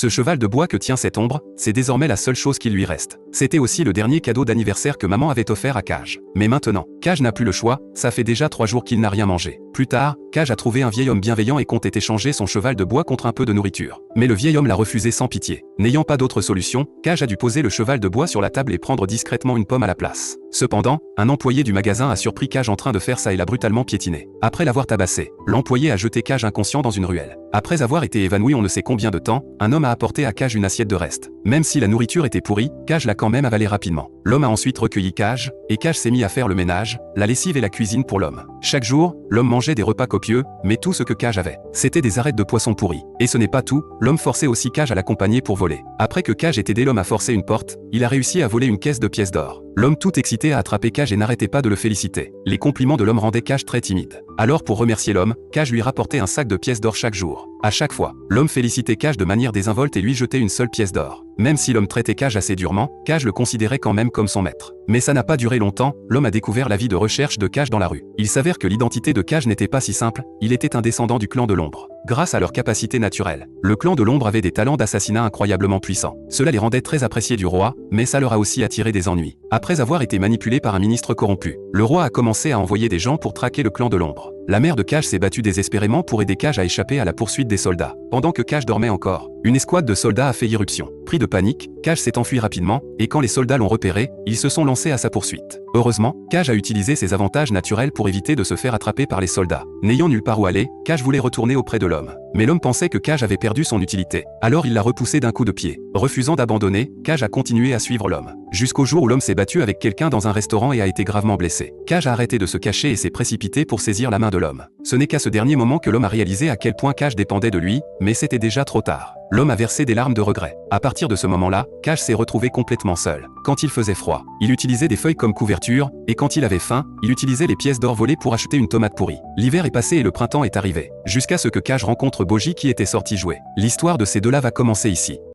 Ce cheval de bois que tient cette ombre, c'est désormais la seule chose qui lui reste. C'était aussi le dernier cadeau d'anniversaire que maman avait offert à Cage. Mais maintenant, Cage n'a plus le choix, ça fait déjà 3 jours qu'il n'a rien mangé. Plus tard, Cage a trouvé un vieil homme bienveillant et comptait échanger son cheval de bois contre un peu de nourriture. Mais le vieil homme l'a refusé sans pitié. N'ayant pas d'autre solution, Cage a dû poser le cheval de bois sur la table et prendre discrètement une pomme à la place. Cependant, un employé du magasin a surpris Cage en train de faire ça et l'a brutalement piétiné. Après l'avoir tabassé, l'employé a jeté Cage inconscient dans une ruelle. Après avoir été évanoui on ne sait combien de temps, un homme a apporté à Cage une assiette de reste. Même si la nourriture était pourrie, Cage l'a quand même avalée rapidement. L'homme a ensuite recueilli Cage, et Cage s'est mis à faire le ménage, la lessive et la cuisine pour l'homme. Chaque jour, l'homme mangeait des repas copieux, mais tout ce que Cage avait, c'était des arêtes de poisson pourries. Et ce n'est pas tout, l'homme forçait aussi Cage à l'accompagner pour voler. Après que Cage ait aidé l'homme à forcer une porte, il a réussi à voler une caisse de pièces d'or. L'homme tout excité a attrapé Cage et n'arrêtait pas de le féliciter. Les compliments de l'homme rendaient Cage très timide. Alors pour remercier l'homme, Cage lui rapportait un sac de pièces d'or chaque jour. À chaque fois, l'homme félicitait Cage de manière désinvolte et lui jetait une seule pièce d'or. Même si l'homme traitait Cage assez durement, Cage le considérait quand même comme son maître. Mais ça n'a pas duré longtemps, l'homme a découvert la vie de recherche de Cage dans la rue. Il s'avère que l'identité de Cage n'était pas si simple, il était un descendant du clan de l'ombre. Grâce à leur capacité naturelle, le clan de l'ombre avait des talents d'assassinat incroyablement puissants. Cela les rendait très appréciés du roi, mais ça leur a aussi attiré des ennuis. Après avoir été manipulé par un ministre corrompu, le roi a commencé à envoyer des gens pour traquer le clan de l'ombre. La mère de Cage s'est battue désespérément pour aider Cage à échapper à la poursuite des soldats. Pendant que Cage dormait encore, une escouade de soldats a fait irruption. Pris de panique, Cage s'est enfui rapidement, et quand les soldats l'ont repéré, ils se sont lancés à sa poursuite. Heureusement, Cage a utilisé ses avantages naturels pour éviter de se faire attraper par les soldats. N'ayant nulle part où aller, Cage voulait retourner auprès de l'homme. Mais l'homme pensait que Cage avait perdu son utilité. Alors il l'a repoussé d'un coup de pied. Refusant d'abandonner, Cage a continué à suivre l'homme. Jusqu'au jour où l'homme s'est battu avec quelqu'un dans un restaurant et a été gravement blessé. Cage a arrêté de se cacher et s'est précipité pour saisir la main de l'homme. Ce n'est qu'à ce dernier moment que l'homme a réalisé à quel point Cage dépendait de lui, mais c'était déjà trop tard. L'homme a versé des larmes de regret. À partir de ce moment-là, Cage s'est retrouvé complètement seul. Quand il faisait froid, il utilisait des feuilles comme couverture, et quand il avait faim, il utilisait les pièces d'or volées pour acheter une tomate pourrie. L'hiver est passé et le printemps est arrivé. Jusqu'à ce que Cage rencontre Boji qui était sorti jouer. L'histoire de ces deux-là va commencer ici.